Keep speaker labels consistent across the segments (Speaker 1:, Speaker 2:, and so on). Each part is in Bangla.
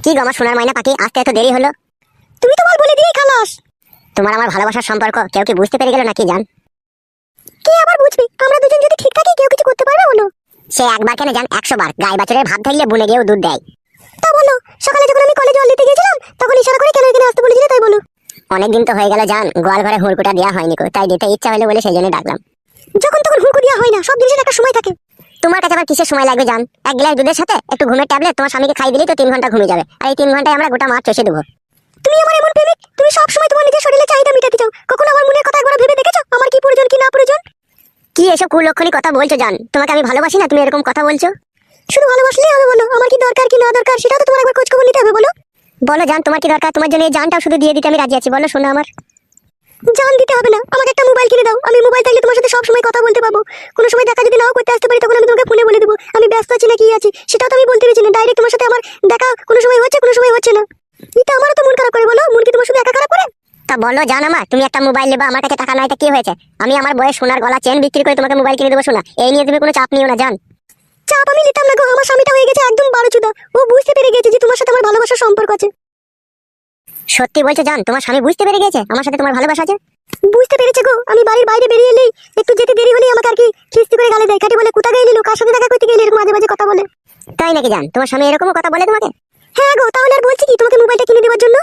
Speaker 1: কি গো আমার সোনার ময়না পাখি, আসতে এত দেরি হলো?
Speaker 2: তুমি তো বল বলে দিয়েই খালাস।
Speaker 1: তোমার আমার ভালোবাসার সম্পর্ক কেউ কি বুঝতে পেরে গেল নাকি জান?
Speaker 2: কে আবার বুঝবে? আমরা দুজন যদি ঠিক থাকি কেউ কিছু করতে পারবে বলো?
Speaker 1: সে একবার কেন জান, 100 বার। গাই বাছুরের ভাত থাকলে বুনে গিয়েও দুধ দেয়।
Speaker 2: তা বলো, সকালে যখন আমি কলেজে জল দিতে গেছিলাম তখন ইশারা করে কেন এখানে আসতে বলেছিলে তাই বলো?
Speaker 1: অনেকদিন তো হয়ে গেল জান, গোয়াল ঘরে হুড়কুটা দেওয়া হয়নি কো, তাই দিতে ইচ্ছা হলো বলে সেই জন্য ডাকলাম।
Speaker 2: যখন তখন হুড়কো দেওয়া হয় না, সব জিনিসের একটা সময় থাকে।
Speaker 1: তোমার কাছে আবার কিসের সময় লাগবে জান? 1 গ্লাস দুধের সাথে একটু ঘুমের ট্যাবলেট তোমার স্বামীকে খাই দিলেই তো 3 ঘন্টা ঘুমিয়ে যাবে, আর এই 3 ঘন্টায় আমরা গোটা মাঠ চষে দেবো।
Speaker 2: তুমি আমার এমন প্রেমিক, তুমি সব সময় তোমার নিজের শরীরে চাহিদা মেটাতে চাও। কখনো আমার মনের কথা একবার ভেবে দেখেছো আমার কি প্রয়োজন কি না প্রয়োজন?
Speaker 1: কি এসব কুলক্ষণী কথা বলছো জান? তোমাকে আমি ভালোবাসি না, তুমি এরকম কথা বলছো?
Speaker 2: শুধু ভালোবাসলেই হবে বলো? আমার কি দরকার কি না দরকার সেটাও তো তোমার একবার খোঁজ খবর নিতে হবে বলো।
Speaker 1: বলো জান, তোমার কি দরকার? তোমার জন্য এই জানটাও শুধু দিয়ে দিতে আমি রাজি আছি, বলো শোনো আমার।
Speaker 2: জান দিতে হবে না, আমাকে একটা মোবাইল কিনে দাও। আমি মোবাইল থাকলে তোমার সাথে সব সময় কথা বলতে পাবো। কোনো সময় দেখা যদি নাও করতে আসতে পারি তখন আমি তোমাকে ফোনে বলে দেবো আমি ব্যস্ত আছি না কি আছি, সেটাও তো আমি বলতে পারছি না। ডাইরেক্ট তোমার সাথে আমার দেখা কোনো সময় হচ্ছে কোনো সময় হচ্ছে না। এটা আমারও তো মন খারাপ করে বলো। মন কি তোমার শুধু একা খারাপ করে?
Speaker 1: তা বলো জান আমার, তুমি একটা মোবাইল নেবা, আমার কাছে টাকা নাই, তা কি হয়েছে? আমি আমার বয়স সোনার গলা চেন বিক্রি করে তোমাকে মোবাইল কিনে দেবো শোনা, এই নিয়ে তুমি কোনো চাপ নিও না জান।
Speaker 2: চাপ আমি নিতাম না গো, আমার স্বামীটা হয়ে গেছে একদম বারোচুদা। ও বুঝতে পেরে গেছে যে তোমার সাথে আমার ভালোবাসার সম্পর্ক আছে।
Speaker 1: সত্যি বলছো জান, তোমার স্বামী বুঝতে পেরে গেছে আমার সাথে তোমার ভালোবাসা আছে?
Speaker 2: বুঝতে পেরেছে গো। আমি বাড়ির বাইরে বেরিয়ে এলেই একটু যেতে দেরি হলেই আমাকে আর কি খিস্তি করে গালে দেয়। খাটি বলে কোথা গেলি, কার সাথে দেখা করতে গেলি, এরকম মাঝে মাঝে কথা বলে।
Speaker 1: তাই নাকি জান? তোমার স্বামী এরকমও কথা বলে তোমাকে?
Speaker 2: হ্যাঁ গো, তাহলে আর বলছি কি তোমাকে মোবাইলটা কিনে দেওয়ার জন্য?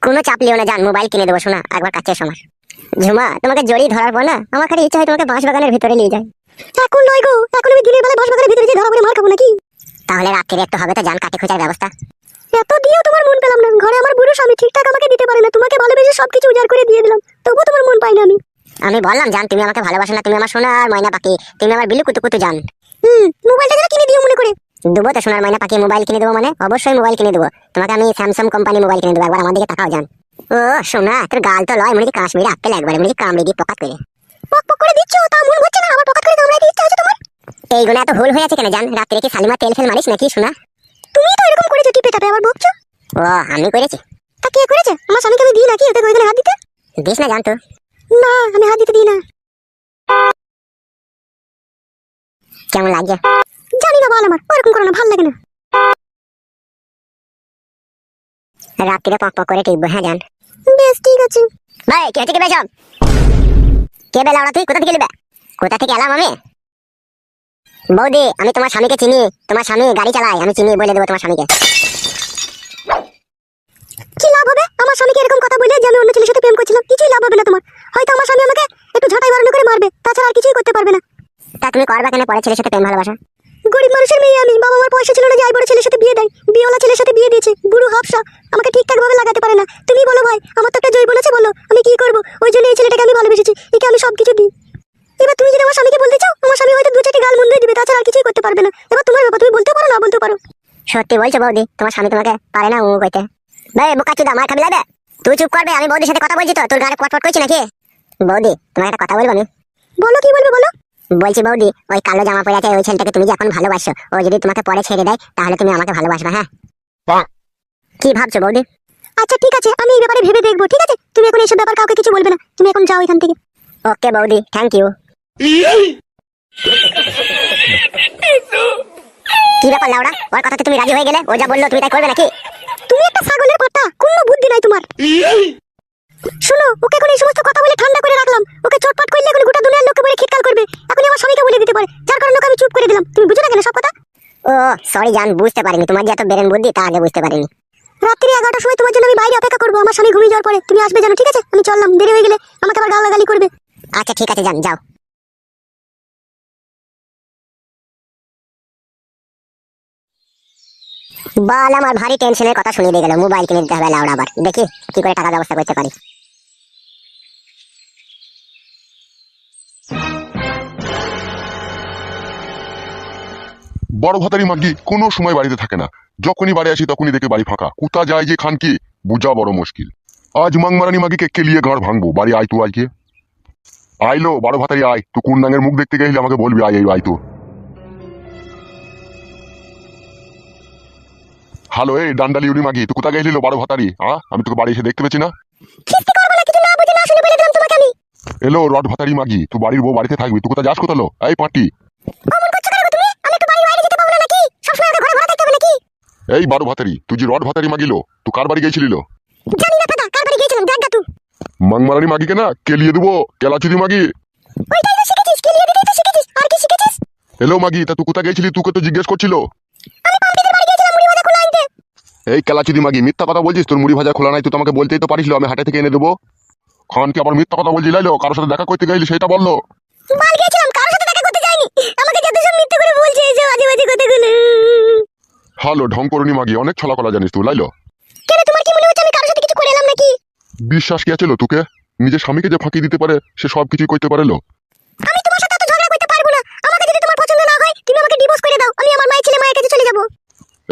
Speaker 1: কোনো চাপ লিও না জান, মোবাইল কিনে দেবো শোনা, একবার কাছে এসো আমার। ঝুমা, তোমাকে জড়িয়ে ধরার পর না আমার খালি ইচ্ছা হয় তোমাকে বাঁশ বাগানের ভিতরে নিয়ে যায়।
Speaker 2: এখন নয় গো, এখন আমি দিনের বেলায় বাঁশবাগানের ভিতরে যে ধরা পড়ে মার খাবো নাকি?
Speaker 1: তাহলে রাত্রে একটু হবে তো জান, কাটে খোঁজার ব্যবস্থা।
Speaker 2: এত দিয়েও তোমার মন পেলাম না। ঘরে আমার বুড়ো স্বামী ঠিকঠাক আমাকে দিতে পারে না, তোমাকে ভালোবেসে সবকিছু উজাড় করে দিয়ে দিলাম, তবুও তোমার মন পাই না আমি।
Speaker 1: আমি বললাম জান, তুমি আমাকে ভালোবাসো না, তুমি আমার সোনার ময়না পাখি, তুমি আমার বিলু কুতু কুতু জান।
Speaker 2: মোবাইলটা যেন কিনে দিও মনে করে।
Speaker 1: দেবো তো সোনার ময়না পাখি, মোবাইল কিনে দেবো মানে অবশ্যই মোবাইল কিনে দেবো তোমাকে। আমি স্যামসাং কোম্পানি মোবাইল কিনে দেবো, একবার আমার দিকে তাকাও জান। ও সোনা, তোর গাল তো লয় মনে কি কাশ্মীরি আপেল, একবারে মনে কি কামড়ে দিয়ে পকাত করে।
Speaker 2: পক পক করে দিচ্ছ, তা মন হচ্ছে না আমার পকেট করে কামড়াইতে ইচ্ছা হচ্ছে তোমার?
Speaker 1: এই গুণে এত ভুল হয়ে আছে কেন জান? রাত্রে কি শালিমা তেল ফেল মারিস নাকি সোনা?
Speaker 2: তুমি তো এরকম করেছো টিপে টাপে, আবার বকছো।
Speaker 1: ও আমি করেছি?
Speaker 2: তা কে করেছে? আমার স্বামীকে আমি দিই নাকি ওকে ওইখানে হাত দিতে?
Speaker 1: দিস না জান তো।
Speaker 2: না, আমি হাত দিতে দিই না।
Speaker 1: কেমন লাগছে?
Speaker 2: জানি না বল, আমার ওরকম করো না, ভালো লাগে না।
Speaker 1: রাত্রিরে পক পক করে টিপবো, হ্যাঁ জান।
Speaker 2: বেশ ঠিক আছে।
Speaker 1: ভাই কে হচ্ছে কে বেসব? কে বেলা ওরা? তুই কোথা থেকে এলি? কোথা থেকে এলাম আমি? বৌদি, আমি তোমার স্বামীকে চিনি, তোমার স্বামী গাড়ি চালায়, আমি চিনি, বলে দেবো তোমার স্বামীকে।
Speaker 2: কি লাভ হবে আমার স্বামীকে এরকম কথা বলে যে আমি অন্য ছেলের সাথে প্রেম করছিলাম? কিছুই লাভ হবে না তোমার। হয়তো আমার স্বামী আমাকে একটু ঝাঁটাই বাড়ানো করে মারবে, তাছাড়া আর কিছুই করতে পারবে না।
Speaker 1: তা তুমি করবা কেন পরে ছেলের সাথে প্রেম ভালোবাসা?
Speaker 2: গরিব মানুষের মেয়ে আমি, বাবা আমার পয়সা ছিল না যে আই বড় ছেলের সাথে বিয়ে দেয়। বিয়েওয়ালা ছেলের সাথে বিয়ে দিয়েছে, বুড়ো হাফসা, আমাকে ঠিকঠাক ভাবে লাগাতে পারে না। তুমি বলো ভাই, আমার তো একটা জৈবন আছে, বলো আমি কি করবো? ওই জন্য এই ছেলেটাকে আমি ভালোবেসেছি, একে আমি সবকিছু দিই। এবার তুমি যদি আমার স্বামীকে বলতে চাও, আমার স্বামী হয়তো 2-4টি গাল মন্দ দিবে, তাছাড়া আর কিছুই করতে পারবে না। এবার তোমার ব্যাপার, তুমি বলতে পারো না বলতে পারো।
Speaker 1: সত্যি বলছো বৌদি, তোমার স্বামী তোমাকে পারে না ও কইতে? ভাই বোকা চুদা, মার খাবি লাগবে? তুই চুপ করবে, আমি বৌদির সাথে কথা বলছি তো, তোর গাড়ি পটপট করছি নাকি? বৌদি, তোমাকে একটা কথা বলবো আমি।
Speaker 2: বলো, কি বলবে বলো।
Speaker 1: বলছি বৌদি, ওই কালো জামা পরে আছে ওই ছেলেটাকে তুমি যে এখন ভালোবাসো, ও যদি তোমাকে পরে ছেড়ে দেয় তাহলে তুমি আমাকে ভালোবাসবে, হ্যাঁ? কি ভাবছো বৌদি?
Speaker 2: আচ্ছা ঠিক আছে, আমি এই ব্যাপারে ভেবে দেখবো, ঠিক আছে? তুমি এখন এইসব ব্যাপার কাউকে কিছু বলবে না, তুমি এখন যাও এখান থেকে।
Speaker 1: ওকে বৌদি, থ্যাংক ইউ। কি ব্যাপার লাউড়া, ওর কথাতে তুমি রাজি হয়ে গেলে? ও যা বললো তুমি তাই করবে নাকি?
Speaker 2: তুমি একটা ছাগলের কথা, কোনো বুদ্ধি নাই তোমার। শোনো, ওকে এখন এই সমস্ত কথা বলে ঠান্ডা করে রাখলাম, ওকে চটপট করলে এখন গোটা দুনিয়ার লোককে বলে খিটকাল করবে। এখন আমার স্বামীকে বলে দিতে পারে, যার কারণে ওকে আমি চুপ করে দিলাম। তুমি বুঝো না কেন সব কথা?
Speaker 1: ও সরি জান, বুঝতে পারিনি, তোমার যে এত বেরেন বুদ্ধি তা আগে বুঝতে পারিনি।
Speaker 2: রাত্রি 11টার সময় তোমার জন্য আমি বাইরে অপেক্ষা করবো, আমার স্বামী ঘুমিয়ে যাওয়ার পরে তুমি আসবে জানো, ঠিক আছে? আমি চললাম, দেরি হয়ে গেলে আমাকে আবার গালাগালি করবে।
Speaker 1: আচ্ছা ঠিক আছে জান, যাও। বাল, আমার ভারী টেনশনের কথা শুনিয়ে দিয়ে গেল। মোবাইল কিনে দিতে হবে লাউড়া, আবার দেখি কি করে টাকা ব্যবস্থা করতে পারি।
Speaker 3: বড় ভাতারি মাগি কোনো সময় বাড়িতে থাকে না, যখনই বাড়ি আসি তখনই দেখে বাড়ি ফাঁকা। কোথা যায় যে খান কি বুঝা বড় মুশকিল। আজ মাংমারানি মাগিকে কেলিয়ে গাঁড় ভাঙবো। বাড়ি আয়, তো আয় কে আইলো? বড় ভাতারি আয়, তুই কোন নাঙের মুখ দেখতে গেলে আমাকে বলবি, আয় আয় তো। হ্যালো, এই ডান্ডালি উড়ি মাগি, তুই কোথা গেছিল বড় ভাতারি? আমি তোকে বাড়ি এসে দেখতে পেয়েছি না। এলো রড ভাতারি মাগি, তুই বাড়ির বউ বাড়িতে থাকবি, তুই কোথায় যাস কোথালো? এই পাটি,
Speaker 2: অমন করছো কেন গো তুমি? আমি একটু বাড়ির বাইরে যেতে পারবো না নাকি? সবসময় আমাকে ঘরে ঘরে থাকতে হবে নাকি?
Speaker 3: এই বারো ভাতারি, তুই যে রড ভাতারি মাগিলো, তুই কার বাড়ি গেছিলিল?
Speaker 2: জানি না ফাদা, কার বাড়ি গিয়েছিলাম দেখ গা তুই।
Speaker 3: মাংমারানি মাগিকে না কেলিয়ে দেবো, কেলাচুদি মাগি।
Speaker 2: ওইটাই তো শিখেছিস, কেলিয়ে দিতেই তো শিখেছিস, আর কি শিখেছিস?
Speaker 3: এলো মাগি, তা তুই কোথায় গেছিলি? তোকে তো জিজ্ঞেস করছিল।
Speaker 2: আমি পাম্পিদের বাড়ি গিয়েছিলাম মুড়ি ভাজা খোলা আনতে।
Speaker 3: এই কেলাচুদি মাগি, মিথ্যা কথা বলছিস? তোর মুড়ি ভাজা খোলা নাই, তুই তো আমাকে বলতেই তো পারিস আমি হাটে থেকে এনে দেবো। খানকে আবার মিথ্যা কথা বলছি লাইলো, কারোর সাথে দেখা করতে গেলি সেটা বললো।
Speaker 2: বাল গিয়েছিলাম, কারোর সাথে দেখা করতে যাইনি। আমাকে যত সব মিথ্যে করে বলছে এই যে আজে বাজে কথাগুলো।
Speaker 3: হ্যালো ঢং করুনি মাগি, অনেক ছলা কলা জানিস তুই লাইলো।
Speaker 2: কেন তোমার কি মনে হচ্ছে আমি কারোর সাথে কিছু করে এলাম নাকি?
Speaker 3: বিশ্বাস কি আছিল তোকে? নিজের স্বামীকে যে ফাঁকি দিতে পারে সে সব কিছুই করতে পারেলো।
Speaker 2: আমি তোমার সাথে এত ঝগড়া করতে পারবো না। আমাকে যদি তোমার পছন্দ না হয় তুমি আমাকে ডিভোর্স করে দাও, আমি আমার মায়ের ছেলে মায়ের কাছে চলে যাব।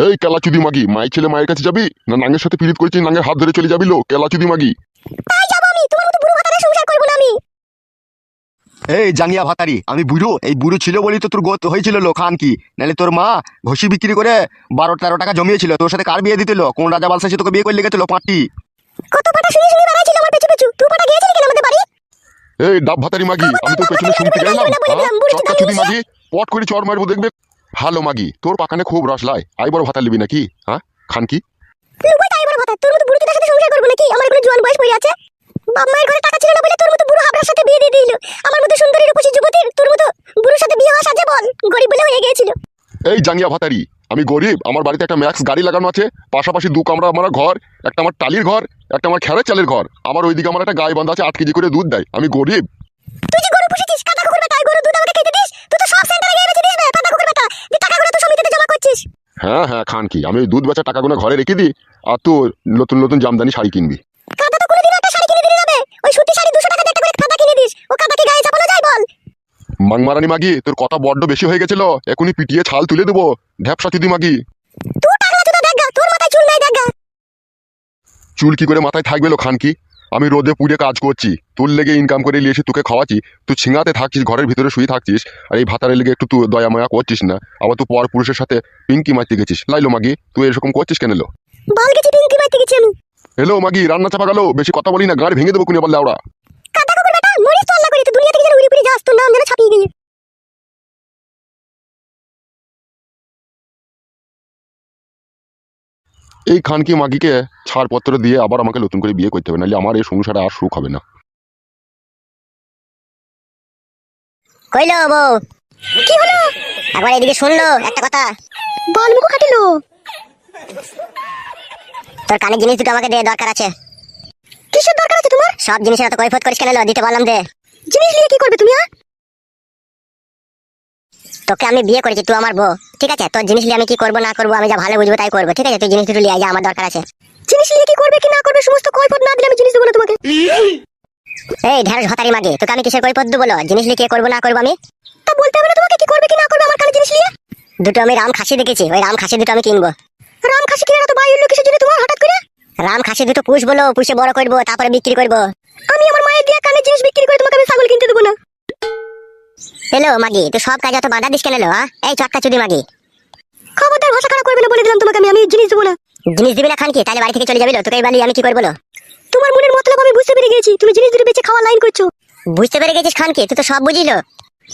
Speaker 3: এই কেলাচুদি মাগি, মায়ের ছেলে মায়ের কাছে যাবি না নাঙ্গের সাথে পিরিত করেছিস নাঙ্গের হাত ধরে চলে যাবি লো? কেলাচুদি মাগি।
Speaker 2: তাই যাব আমি, তোমার মতো বুড়ো ভাতারে সংসার করব না আমি।
Speaker 4: এই জাঙ্গিয়া ভাতারি, আমি বুড়ো, এই বুড়ো ছিল বলেই তো তোর গোত হয়েছিল লো খান কি, নাহলে তোর মা ঘষি বিক্রি করে 12-13 টাকা জমিয়েছিল। তোর সাথে কার বিয়ে দিতেলো? কোন রাজা বালসাসে তোকে বিয়ে করলে গেছিল পাঁটি?
Speaker 2: কত পাটা শুনে শুনে বেড়াইছিল আমার পেছু পেছু। তুই পাটা গিয়েছিলি কেন আমাদের বাড়ি?
Speaker 3: এই ডাব ভাতারি মাগি, আমি তোর পেছনে শুনতে গেলাম। চটকাচুদি মাগি, পট করে চর মারবো দেখবে। হ্যালো মাগি, তোর পাকানে খুব রস লাই, আই বড় ভাতা লিবি নাকি? হ্যাঁ খান কি?
Speaker 2: লুকাই তাই বড় ভাতা, তোর মতো বুড়ো চোদার সাথে সংসার করব নাকি? আমার কোনো জোয়ান বয়স পড়ে আছে। বাপ মায়ের ঘরে টাকা ছিল না বলে তোর মতো বুড়ো হাবড়ার সাথে বিয়ে দিয়ে দিল। আমার মতো সুন্দরী রূপসী যুবতীর তোর মতো বুড়োর সাথে বিয়ে হওয়া সাজে বল? গরিব বলে হয়ে গিয়েছিল।
Speaker 3: এই জাঙ্গিয়া ভাতারি, আমি গরিব, আমার বাড়িতে একটা ম্যাক্স গাড়ি লাগানো আছে, পাশাপাশি 2 কামরা আমার ঘর, একটা আমার টালির ঘর, একটা আমার খেরের চালের ঘর, আমার ওইদিকে আমার একটা গায়ে বান্ধা আছে 8 কেজি করে দুধ দেয়। আমি গরিব?
Speaker 2: তুই যে গরু পুষেছিস, কাদা কুকুর বেটা, গরু দুধ আমাকে খেতে দিস? তুই তো সব সেন্টারে গিয়ে বেচে দিস বে, কাদা কুকুর বেটা। যে টাকাগুলো তুই সমিতিতে জমা করছিস।
Speaker 3: হ্যাঁ হ্যাঁ খান কি, আমি ওই দুধ বেচা টাকাগুলো ঘরে রেখে দিই, আর তুই নতুন নতুন জামদানি শাড়ি কিনবি।
Speaker 2: কাদা তো কোনোদিন একটা শাড়ি কিনে দিলে যাবে? ওই সুতি শাড়ি 200 টাকা দিয়ে একটা করে কাদা কিনে দিস। ও কাদা কি গায়ে চাপানো যায় বল?
Speaker 3: মাংমারানি মাগি, তোর কথা বড্ড বেশি হয়ে গেছিল, এখনই পিটিয়ে ছাল তুলে দেবো। ঢ্যাপসা চুদি মাগি।
Speaker 2: তুই টাকলা চোদা দেখ গা, তোর মাথায় চুল নাই দেখ গা।
Speaker 3: চুল কি করে মাথায় থাকবে লো খান কি? আমি রোদে পুড়ে কাজ করছি, তোর লেগে ইনকাম করে নিয়ে এসে তোকে খাওয়াচ্ছি, তুই ছিঙাতে থাকছিস, ঘরের ভিতরে শুয়ে থাকছিস, আর এই ভাতারের লেগে একটু তুই দয়া মায়া করছিস না, আবার তুই পর পুরুষের সাথে পিঙ্কি মারতে গেছিস। লাইলো মাগি, তুই এরকম করছিস কেন লো?
Speaker 2: বল গেছি পিঙ্কি মাইতে গেছি আমি।
Speaker 3: হ্যালো মাগি, রান্না চাপা গেল, বেশি কথা বলি না, গাড়ি ভেঙে দেবো কুনি আবার লেওড়া।
Speaker 2: কাদা কুকুর বেটা, মরিস তো আল্লাহ করে, তুই দুনিয়া থেকে যেন উড়ে উড়ে যাস, তোর নাম যেন ছাপিয়ে গিয়ে।
Speaker 3: এই খানকি মাগিকে ছাড়পত্র দিয়ে আবার আমাকে নতুন করে বিয়ে করতে হবে, নাহলে আমার এই সংসারে আর সুখ হবে না।
Speaker 1: কইলো বউ,
Speaker 2: কি হলো?
Speaker 1: একবার এদিকে শুনলো একটা কথা।
Speaker 2: বল মুখ কাটিলো।
Speaker 1: তোর কানের জিনিস দুটো আমাকে দে, দরকার আছে।
Speaker 2: কিসের দরকার আছে তোমার?
Speaker 1: সব জিনিসের এত কৈফত করিস কেন লো? দিতে বললাম দে।
Speaker 2: জিনিস নিয়ে কি করবে তুমি?
Speaker 1: তোকে আমি বিয়ে করেছি, তুই আমার বউ, ঠিক আছে? তোর জিনিস নিয়ে আমি কি করবো না করবো আমি যা ভালো বুঝবো তাই করবো, ঠিক আছে? তুই জিনিস দুটো লিয়ে আয়, যা আমার দরকার আছে।
Speaker 2: জিনিস নিয়ে কি করবে কি না করবে সমস্ত কৈফত না দিলে আমি জিনিস দেবো না তোমাকে।
Speaker 1: এই ঢেঁড়স হতারি মাগে, তোকে আমি কিসের কৈফত দেবো? জিনিস নিয়ে কি করবো না করবো আমি?
Speaker 2: তা বলতে হবে না তোমাকে কি করবে কি না করবে আমার কানে জিনিস নিয়ে?
Speaker 1: দুটো আমি রাম খাসি দেখেছি, ওই রাম খাসি দুটো আমি কিনবো।
Speaker 2: রাম খাসি কিনে তো বাই উঠলো কিসের জন্য তোমার হঠাৎ করে?
Speaker 1: রাম খাসি দুটো পুষ বলো, পুষে বড় করবো, তারপরে বিক্রি করবো।
Speaker 2: আমি আমার মায়ের দিয়ে কানে জিনিস বিক্রি করে তোমাকে আমি ছাগল কিনতে দেবো না।
Speaker 1: এলো মাগি, তুই সব কাজ অত বাধা দিস কেন লো? এই চটকা চুদি মাগি,
Speaker 2: খবরদার ভাষা খারাপ করবে না বলে দিলাম তোমাকে, আমি জিনিস দেবো না।
Speaker 1: জিনিস দিবি না খান কি? তাহলে বাড়ি থেকে চলে যাবি লো, তোকে এই বালি আমি কি করবো লো?
Speaker 2: তোমার মনের মতলব আমি বুঝতে পেরে গেছি, তুমি জিনিস দুটো বেঁচে খাওয়া লাইন করছো।
Speaker 1: বুঝতে পেরে গেছিস খান কি? তুই তো সব বুঝিলো।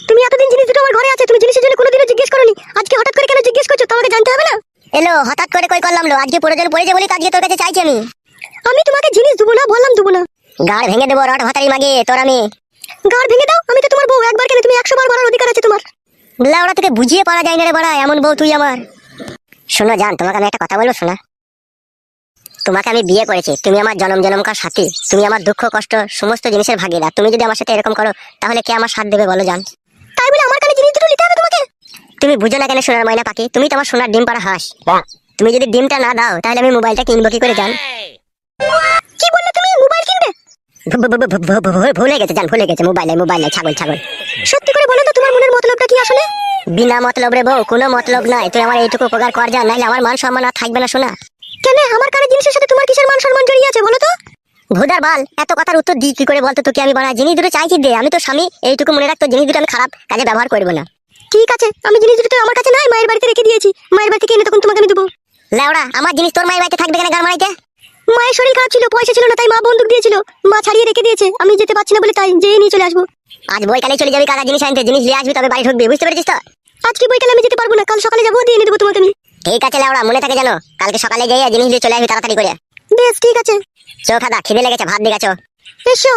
Speaker 2: তুমি এতদিন জিনিস দুটো আমার ঘরে আছে, তুমি জিনিসের জন্য কোনোদিনও জিজ্ঞেস করোনি, আজকে হঠাৎ করে কেন জিজ্ঞেস করছো? তোমাকে জানতে হবে না?
Speaker 1: এলো হঠাৎ করে কই করলাম লো? আজকে প্রয়োজন পড়েছে বলি তো আজকে তোর কাছে চাইছি আমি।
Speaker 2: আমি তোমাকে জিনিস দেবো না বললাম, দেবো না।
Speaker 1: গাড় ভেঙে দেবো রড ভাতারি মাগে তোর আমি।
Speaker 2: গাড় ভেঙে দাও, আমি তো তোমার বউ, একবার কেন তুমি 100 বার বলার অধিকার আছে তোমার।
Speaker 1: লাউড়া তোকে বুঝিয়ে পারা যায় না রে বড়া, এমন বউ তুই আমার। শোনো জান, তোমাকে আমি একটা কথা বলবো শোনা। তোমাকে আমি বিয়ে করেছি, তুমি আমার জনম জনমকার সাথী, তুমি আমার দুঃখ কষ্ট সমস্ত জিনিসের ভাগিদার। তুমি যদি আমার সাথে এরকম করো তাহলে কে আমার সাথ দেবে বলো জান?
Speaker 2: তাই বলে আমার কানে জিনিস দুটো নিতে হবে তোমাকে?
Speaker 1: তুমি বুঝো না কেন সোনার ময়না পাখি? তুমি তো আমার সোনার ডিম পাড়া হাঁস। তুমি যদি ডিমটা না দাও তাহলে আমি মোবাইলটা কিনবো কি করে জান?
Speaker 2: কি বললে তুমি? মোবাইল কিনবে?
Speaker 1: ভুলে গেছে জান, ভুলে গেছে। মোবাইলে মোবাইলে ছাগল ছাগল।
Speaker 2: সত্যি করে বলো তো তোমার মনের মতলবটা কি আসলে?
Speaker 1: বিনা মতলব রে বউ, কোনো মতলব নাই। তুই আমার এইটুকু উপকার কর জান, নাহলে আমার মান সম্মান আর থাকবে না শোনা।
Speaker 2: কেন আমার কানে জিনিসের সাথে তোমার কিসের মান সম্মান জড়িয়ে আছে বলো তো?
Speaker 1: ভুদার বাল, এত কথার উত্তর দিই কি করে বলতো তোকে? আমি বাড়া জিনিস দুটো চাইছি দে, আমি তো স্বামী, এইটুকু মনে রাখতো জিনিস দুটো আমি খারাপ কাজে ব্যবহার করবো না।
Speaker 2: ঠিক আছে, আমি জিনিস দুটো আমার কাছে নাই, মায়ের বাড়িতে রেখে দিয়েছি, মায়ের বাড়ি থেকে এনে তখন তোমাকে আমি দেবো।
Speaker 1: লেওড়া, আমার জিনিস তোর মায়ের বাড়িতে থাকবে কেন গান মারাইতে?
Speaker 2: মায়ের শরীর খারাপ ছিল, পয়সা ছিল না, তাই মা বন্দুক দিয়েছিল। মা ছাড়িয়ে রেখে দিয়েছে, আমি যেতে পারছি না বলে তাই যেয়ে নিয়ে চলে আসবো।
Speaker 1: আজ বইকালে চলে যাবি কাকা জিনিস আনতে, জিনিস নিয়ে আসবি তবে বাড়ি ঢুকবি, বুঝতে পেরেছিস তো?
Speaker 2: আজকে বইকালে আমি যেতে পারবো না, কাল সকালে যাবো, দিয়ে এনে দেবো তোমাকে আমি।
Speaker 1: ঠিক আছে লেওড়া, মনে থাকে জানো, কালকে সকালে যাই জিনিস নিয়ে চলে আসবি তাড়াতাড়ি করে।
Speaker 2: বেশ ঠিক আছে,
Speaker 1: চো খাদা, খিদে লেগেছে, ভাত দিয়ে গেছো।
Speaker 2: এসো।